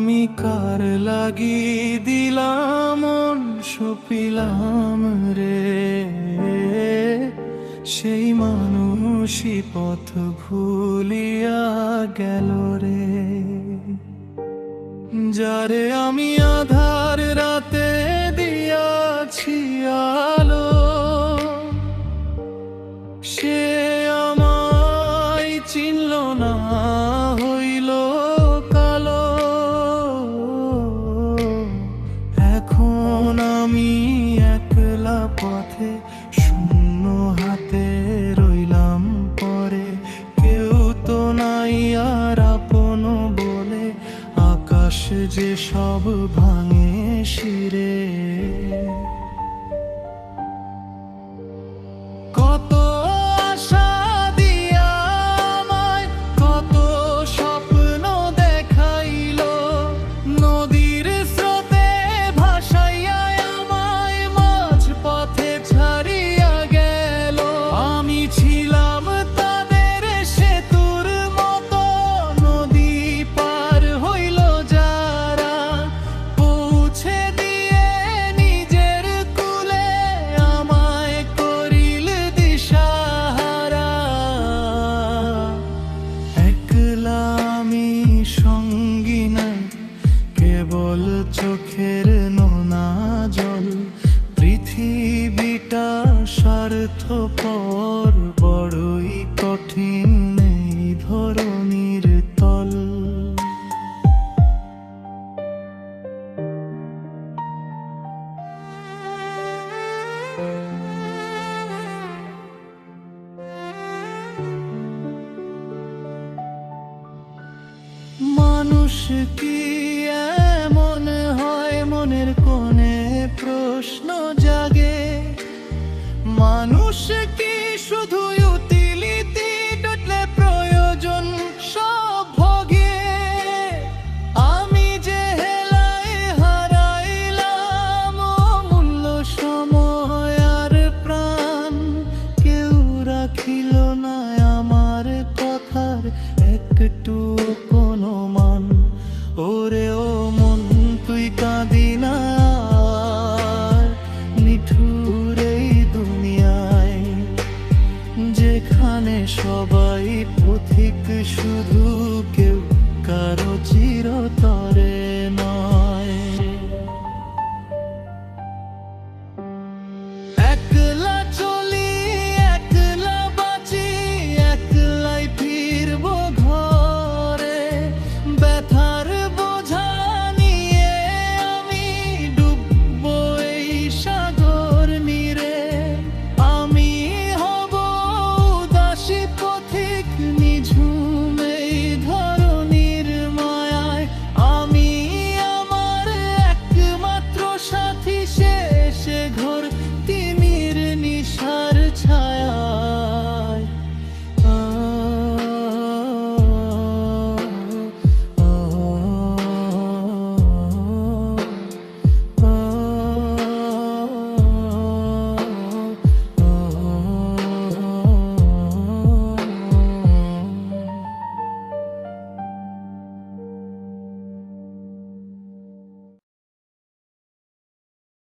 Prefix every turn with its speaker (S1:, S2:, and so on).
S1: আমি কার লাগি দিলাম মন সপিলাম রে, সেই মানুষই পথ ভুলিয়া গেল রে। যারে আমি আধার রাতে দিয়াছি আলো, সে আমায় চিনল না, হইল কালো। এখন আমি একলা পথে শূন্য হাতে রইলাম পরে, কেউ তো নাই আর আপন বলে, আকাশ যে সব ভাঙে শিরে। কত আশা দিয়া আমায় কত স্বপ্ন দেখাইলো, নদীর স্রোতে ভাসাইয়া আমায় মাঝ পথে ছাড়িয়া গেল। আমি ছিলাম তাদের সেতুর মতো, নদী পার হইল যারা, পৌঁছে দিয়ে নিজের কুলে আমায় করিল দিশাহারা। একলা আমি সঙ্গী নাই, কেবল চোখের নোনা জল। পৃথিবীটা স্বার্থপর, বড়ই কঠিন এই ধরনীর তল। মানুষ কি